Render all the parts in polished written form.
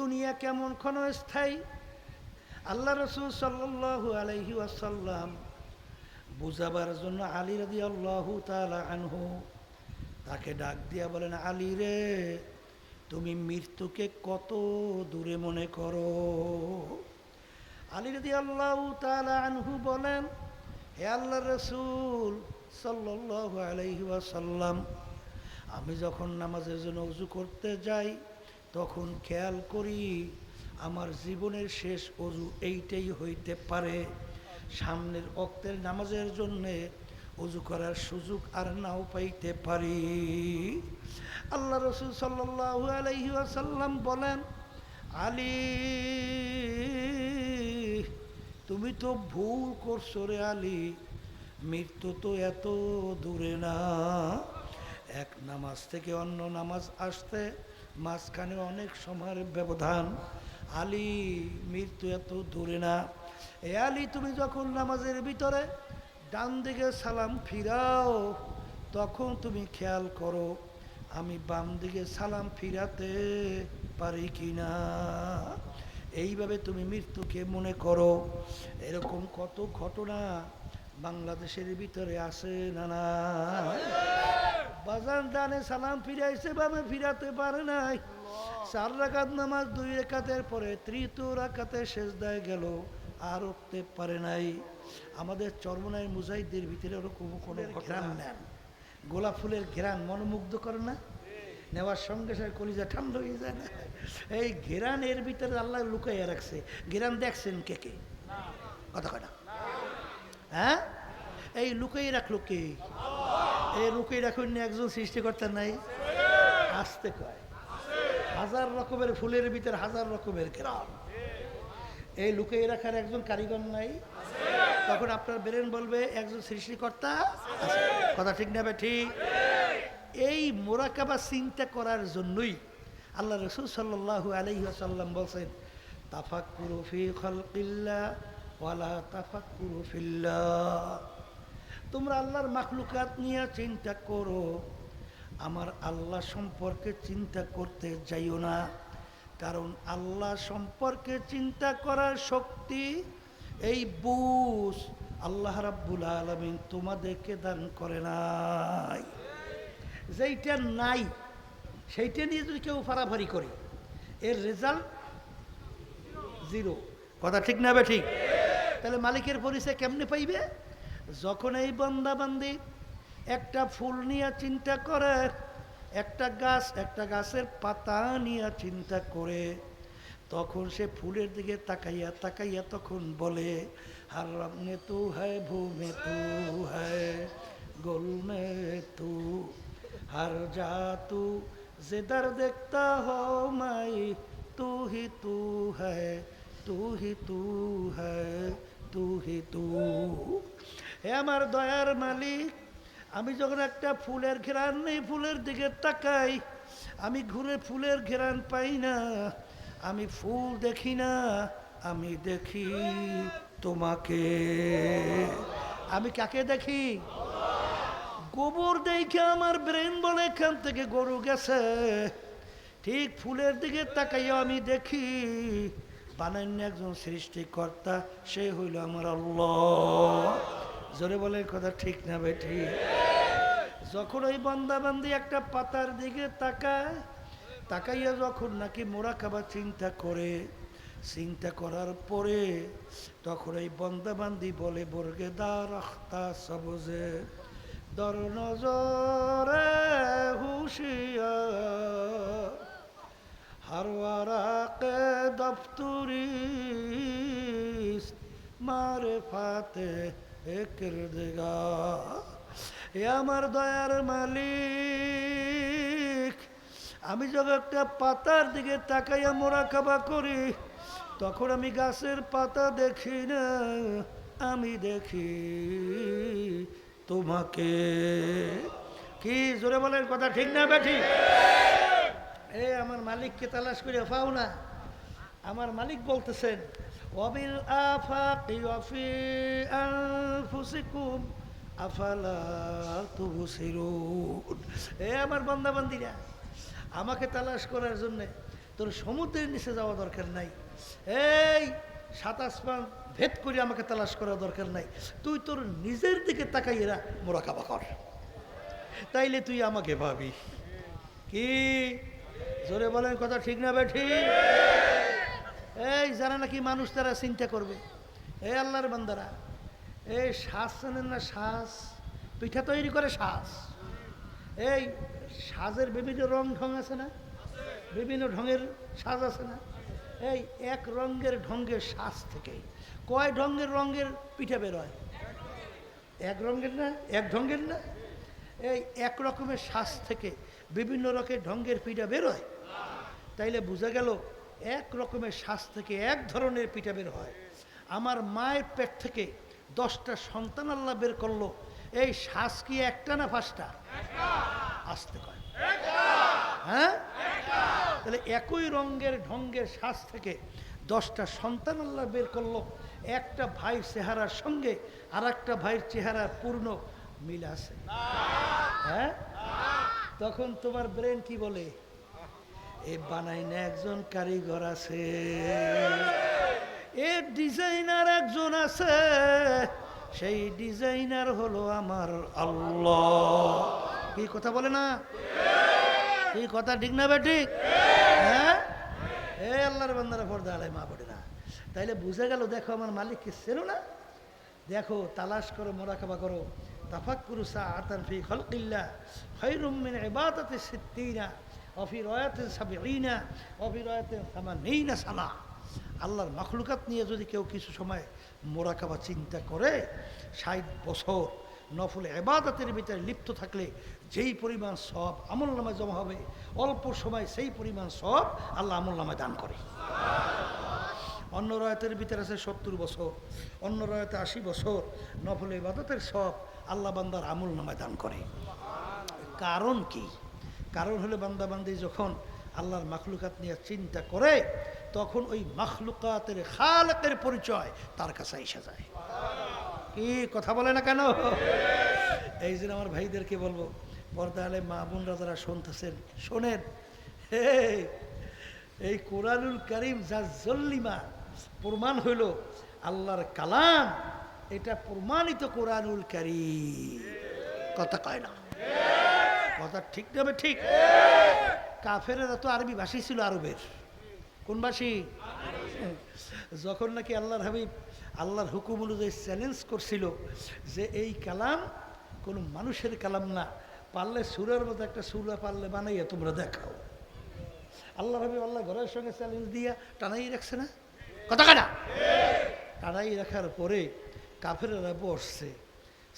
দুনিয়া কেমন ক্ষণস্থায়ী। আল্লাহ রাসূল সাল্লাল্লাহু আলাইহি ওয়াসাল্লাম বুঝাবার জন্য আলী রাদিয়াল্লাহু তাআলা আনহু তাকে ডাক দিয়া বলেন, আলী রে, তুমি মৃত্যুকে কত দূরে মনে করো? আলী রাদিয়াল্লাহু তাআলা আনহু বলেন, হে আল্লাহর রাসূল সাল্লাল্লাহু আলাইহি ওয়াসাল্লাম, আমি যখন নামাজের জন্য ওযু করতে যাই তখন খেয়াল করি আমার জীবনের শেষ ওযু এইটাই হইতে পারে। সামনের ওয়াক্তের নামাজের জন্যে ওযু করার সুযোগ আর নাও পাইতে পারি। আল্লাহ রাসূল সাল্লাল্লাহু আলাইহি ওয়াসাল্লাম বলেন, আলী, তুমি তো ভুল করছো রে আলী, মৃত্যু তো এত দূরে না। এক নামাজ থেকে অন্য নামাজ আসতে মাঝখানে অনেক সময়ের ব্যবধান। আলী, মৃত্যু এত দূরে না। এ আলী, তুমি যখন নামাজের ভিতরে ডান দিকে সালাম ফিরাও তখন তুমি খেয়াল করো আমি বাম দিকে সালাম ফিরাতে পারি কিনা। এইভাবে তুমি মৃত্যুকে মনে করো। এরকম কত ঘটনা বাংলাদেশের ভিতরে আছে না না? বাজান ডানে সালাম ফিরাইছে, বামে ফিরাতে পারে নাই। 4 রাকাত নামাজ 2 রাকাতের পরে তৃতীয় রাকাতে সেজদায় গেল, আর উঠতে পারে নাই। আমাদের চরমনাই মুজাহিদের ভিতরে ওরকম কোনো ঘটনা নেন। গোলাপ ফুলের ঘেরান মনোমুগ্ধ করে না? নেওয়ার সঙ্গে সঙ্গে কলিজা ঠান্ডা হয়ে যায় না? এই ঘেরানের ভিতরে আল্লাহ লুকাইয়া রাখছে। ঘেরান দেখছেন কে কে? কথা কয় না? হ্যাঁ, এই লুকাই রাখলো কে? এই লুকাই রাখুন একজন সৃষ্টিকর্তা নাই? আসতে কয়, হাজার রকমের ফুলের ভিতরে হাজার রকমের ঘেরান। এই লুকাই রাখার একজন কারিগর নাই? তখন আপনার ব্রেন বলবে একজন সৃষ্টিকর্তা আছে। কথা ঠিক না বে ঠিক? এই মোরাকাবা চিন্তা করার জন্যই আল্লাহ রাসূল সাল্লাল্লাহু আলাইহি ওয়াসাল্লাম বলেন, তাফাক্কুরু ফি খালকিল্লাহ ওয়ালা তাফাক্কুরু ফিল্লাহ। তোমরা আল্লাহর মাখলুকাত নিয়ে চিন্তা করো, আমার আল্লাহ সম্পর্কে চিন্তা করতে যাইও না। কারণ আল্লাহ সম্পর্কে চিন্তা করার শক্তি, এই বুঝ আল্লাহ রাব্বুল আলামিন তোমাদেরকে দান করে নাই। যেইটা নাই সেইটা নিয়ে যদি কেউ ফাড়াফাড়ি করে এর রেজাল্ট জিরো। কথা ঠিক না বে ঠিক? তাহলে মালিকের পরিচয় কেমনে পাইবে? যখন এই বান্দা বান্দি একটা ফুল নিয়ে চিন্তা করে, একটা গাছের পাতা নিয়ে চিন্তা করে, তখন সে ফুলের দিকে তাকাইয়া তাকাইয়া তখন বলে, हर रब में तू है, भू में तू है, गुल में तू, हर जा तू, जिधर देखता हो मैं, तू ही तू है, तू ही तू है, तू ही तू। হে আমার দয়ার মালিক, আমি যখন একটা ফুলের ঘেরান নেই ফুলের দিকে তাকাই, আমি ঘুরে ফুলের ঘেরান পাই না, আমি ফুল দেখি না, আমি দেখি তোমাকে। আমি কাকে দেখি? গোবর দেখে আমার ব্রেন বলে এখান থেকে গরু গেছে। ঠিক ফুলের দিকে তাকাইয়া আমি দেখি বানান্য একজন সৃষ্টিকর্তা, সে হইল আমার আল্লাহ। জোরে বলে কথা ঠিক না ভাই ঠিক? যখন ওই বান্দা বান্দি একটা পাতার দিকে তাকায়, তাকাইয়া যখন নাকি মোরাকাবা চিন্তা করে, চিন্তা করার পরে তখন এই বন্দাবান্দি বলে, বর্গেদার আখতা সবজে দর নজরে হুশিয়ার, हर वराक़े दफ्तुरीस मारिफाते किरदगार। এ আমার দয়ার মালিক, আমি যখন একটা পাতার দিকে তাকাইয়া মোরাকাবা করি তখন আমি গাছের পাতা দেখি না, আমি দেখি তোমাকে। কি জোরে বলেন কথা ঠিক না বেঠি? এ আমার মালিককে তালাশ করে পাও না। আমার মালিক বলতেছেন, ওয়াবিল আফাকি ওয়া ফি আনফুসিকুম আফালা তুবসিরুন। এ আমার বান্দা বান্দিরা, আমাকে তালাশ করার জন্য তোর সমুদ্রের নিচে যাওয়া দরকার নাই, এই সাত আসমান ভেদ করে আমাকে তালাশ করা দরকার নাই, তুই তোর নিজের দিকে তাকাইয়েরা মোরাকাবা কর, তাইলে তুই আমাকে পাবি। কি জোরে বলেন, কথা ঠিক না বেঠি? এই যারা নাকি মানুষ তারা চিন্তা করবে, এই আল্লাহর বান্দারা, এই শ্বাস জানেন না? শ্বাস পিঠা তৈরি করে শ্বাস, এই সাজের বিভিন্ন রং ঢং আছে না? বিভিন্ন ঢঙের সাজ আছে না? এই এক রঙের ঢঙ্গের শ্বাস থেকে কয় রঙের পিঠা বের হয়? এক রঙের না, এক ঢঙ্গের না? এই এক রকমের শ্বাস থেকে বিভিন্ন রকমের ঢঙ্গের পিঠা বের হয়। তাইলে বোঝা গেল এক রকমের শ্বাস থেকে এক ধরনের পিঠা বের হয়। আমার মায়ের পেট থেকে 10টা সন্তান আল্লাহ বের করলো, এই শ্বাস কি একটা না 5টা? আসতে কয়, হ্যাঁ? তাহলে একই রঙের ঢঙ্গের শ্বাস থেকে 10টা সন্তান আল্লাহ বের করলো, একটা ভাইয়ের চেহারার সঙ্গে আর একটা ভাইয়ের চেহারার পূর্ণ মিল আছে, হ্যাঁ? তখন তোমার ব্রেন কি বলে? এ বানাই না একজন কারিগর আছে, এর ডিজাইনার একজন আছে, সেই ডিজাইনার হলো আমার আল্লাহ। কি কথা বলে না? এই কথা ঠিক না বেঠিক? হ্যাঁ, এ আল্লাহর বান্দারা পর্দা আলাই মা পড়ে না। তাইলে বুঝে গেল, দেখো আমার মালিককে চেনো না? দেখো, তালাশ করো, মোরাকাবা করো, তাফাক্কুরু সাআতান ফি খালকিল্লাহ খায়রুম মিন ইবাদাতি সিত্তিনা ওয়া ফি রায়াতিন সাবঈনা ওয়া ফি রায়াতিন সামানীনা সানা। আল্লাহর মাখলুকাত নিয়ে যদি কেউ কিছু সময় মোরাকাবা চিন্তা করে, 60 বছর নফল ইবাদতের ভিতরে লিপ্ত থাকলে যেই পরিমাণ সওয়াব আমলনামায় জমা হবে, অল্প সময় সেই পরিমাণ সওয়াব আল্লাহ আমলনামায় দান করে। অন্য রায়াতের ভিতরে আছে 70 বছর, অন্য রায়াতে 80 বছর নফল ইবাদতের সওয়াব আল্লাহ বান্দার আমলনামায় দান করে। কারণ কি? কারণ হলো বান্দাবান্দি যখন আল্লাহর মাখলুকাত নিয়ে চিন্তা করে, তখন ওই মাখলুকাতের খালেকের পরিচয় তার কাছে এসে যায়। কি কথা বলে না কেন? এই যে আমার ভাইদেরকে বলবো, পর্দা আলে মা বোনরা যারা শুনতেছেন, শোনেন, এই কোরআনুল কারীম যা জল্লিমা প্রমাণ হইল আল্লাহর কালাম, এটা প্রমাণিত কোরআনুল কারীম। কথা কয় না? কথা ঠিক না? ঠিক। কাফেরেরা তো আরবি ভাষী ছিল, আরবের। কোন ভাষী? যখন নাকি আল্লাহর হাবিব আল্লাহর হুকুম অনুযায়ী চ্যালেঞ্জ করছিল যে এই কালাম কোনো মানুষের কালাম না, পারলে সুরের মতো একটা সুরা পারলে বানাইয়া তোমরা দেখাও। আল্লাহর হাবিব আল্লাহ ঘরের সঙ্গে চ্যালেঞ্জ দিয়া টানাই রাখছে না? কথা কাটা টানাই রাখার পরে কাফেরেরা বসছে,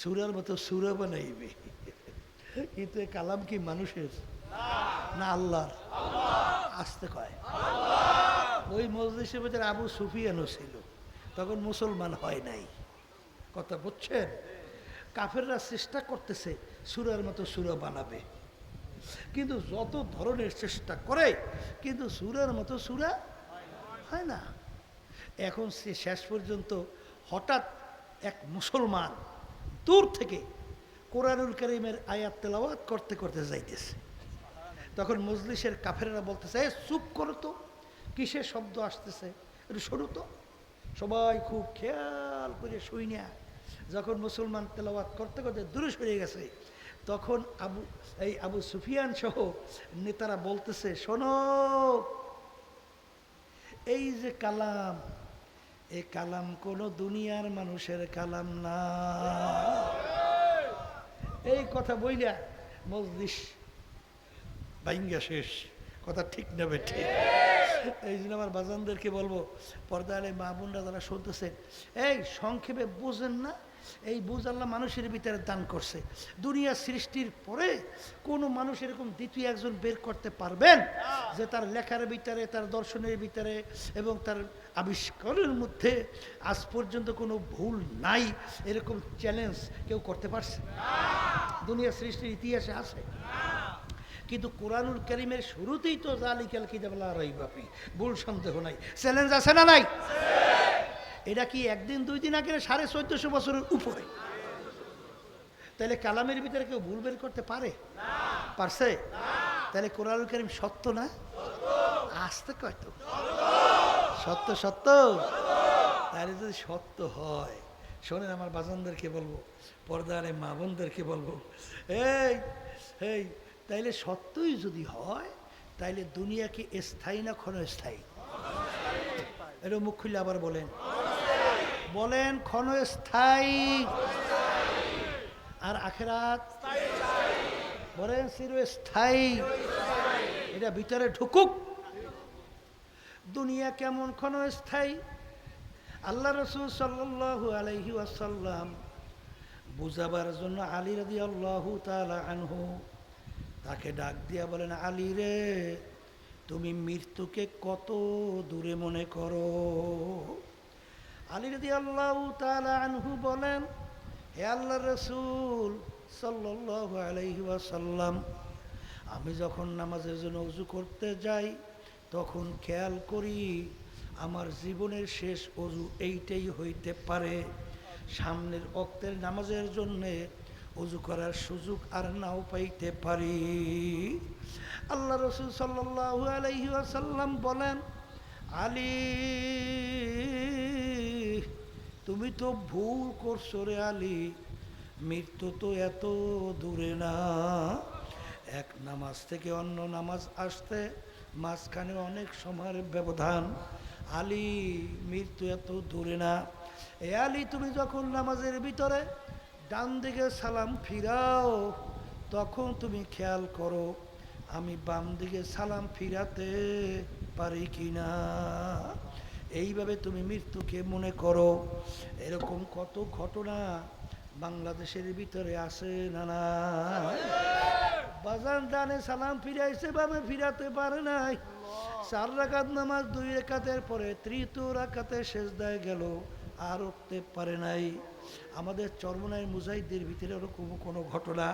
সুরের মতো সুরা বানাইবে, কিন্তু এই কালাম কি মানুষের না আল্লাহর? আসতে কয়। ওই মজলিসের ভিতরে আবু সুফিয়ানও ছিল, তখন মুসলমান হয় নাই। কথা বুঝছেন? কাফেররা চেষ্টা করতেছে সূরার মতো সূরা বানাবে, কিন্তু যত ধরনের চেষ্টা করে কিন্তু সূরার মতো সূরা হয় না। এখন সে শেষ পর্যন্ত হঠাৎ এক মুসলমান দূর থেকে কোরআনুল কারীমের আয়াত তেলাওয়াত করতে করতে যাইতেছে। তখন মজলিসের কাফেররা বলতেছে, চুপ করো তো, কিসের শব্দ আসতেছে, একটু শোনো তো। সবাই খুব খেয়াল করে শুই না। যখন মুসলমান তেলাওয়াত করতে করতে দূরে সরে গেছে, তখন আবু সুফিয়ান সহ নেতারা বলতেছে, শোনো, এই যে কালাম, এই কালাম কোনো দুনিয়ার মানুষের কালাম না। এই কথা বইলা মজলিস ভাঙ্গা শেষ। কথা ঠিক নেবে ঠিক। এই জন্য আমার বাজানদেরকে বলবো, পর্দা আলে মা বোনরা যারা শুনতেছেন, এই সংক্ষেপে বুঝেন না, এই বুঝ আল্লাহ মানুষের ভিতরে দান করছে। দুনিয়া সৃষ্টির পরে কোনো মানুষ এরকম দ্বিতীয় একজন বের করতে পারবেন যে তার লেখার ভিতরে, তার দর্শনের ভিতরে এবং তার আবিষ্কারের মধ্যে আজ পর্যন্ত কোনো ভুল নাই, এরকম চ্যালেঞ্জ কেউ করতে পারছে? দুনিয়া সৃষ্টির ইতিহাসে আছে। কিন্তু কোরআনুল কারীমের শুরুতেই তো যালিকাল কিতাব লা রাইবা ফি, ভুল সন্দেহ নাই। চ্যালেঞ্জ আছে না নাই? এটা কি একদিন দুই দিন আগে, 1450 বছরের উপরে। তাহলে কালামের ভিতরে কেউ ভুল বের করতে পারে? পারছে? তাহলে কোরআনুল কারীম সত্য না? আসতে কয় তো সত্য সত্য। তাহলে যদি সত্য হয়, শোনেন আমার বাজানদেরকে বলবো, পর্দার এই মা বোনদেরকে বলবো, এই এই তাইলে সত্যই যদি হয়, তাইলে দুনিয়া কি স্থায়ী না ক্ষণস্থায়ী? এটা মুখ খুলে আবার বলেন, বলেন ক্ষণস্থায়ী। আর আখেরাত বলেন চিরস্থায়ী। এটা ভিতরে ঢুকুক। দুনিয়া কেমন ক্ষণস্থায়ী? আল্লাহ রাসূল সাল্লাল্লাহু আলাইহি ওয়াসাল্লাম বুঝাবার জন্য আলী রাদিয়াল্লাহু তাআলা আনহু তাকে ডাক দিয়া বলেন, আলী রে, তুমি মৃত্যুকে কত দূরে মনে করো? আলী রাদিয়াল্লাহু তাআলা আনহু বলেন, হে আল্লাহর রাসূল সাল্লাল্লাহু আলাইহি ওয়াসাল্লাম, আমি যখন নামাজের জন্য ওযু করতে যাই তখন খেয়াল করি আমার জীবনের শেষ ওযু এইটাই হইতে পারে, সামনের ওয়াক্তের নামাজের জন্যে ওযু করার সুযোগ আর নাও পাইতে পারি। আল্লাহ রাসূল সাল্লাল্লাহু আলাইহি ওয়াসাল্লাম বলেন, আলী, তুমি তো ভুল করছো রে আলী, মৃত্যু তো এত দূরে না। এক নামাজ থেকে অন্য নামাজ আসতে মাঝখানে অনেক সময়ের ব্যবধান। আলী, মৃত্যু এত দূরে না। এ আলী, তুমি যখন নামাজের ভিতরে ডান দিকে সালাম ফিরাও তখন তুমি খেয়াল করো আমি বাম দিকে সালাম ফিরাতে পারি কিনা। এইভাবে তুমি মৃত্যুকে মনে করো। এরকম কত ঘটনা বাংলাদেশের ভিতরে আছে না না? বাজান ডানে সালাম ফিরাইছে, বামে ফিরাতে পারে নাই। 4 রাকাত নামাজ 2 রাকাতের পরে তৃতীয় রাকাতে সেজদায় গেল, আর উঠতে পারে নাই। আমাদের চরমনাই মুজাহিদের ভিতরে ওরকম কোনো ঘটনা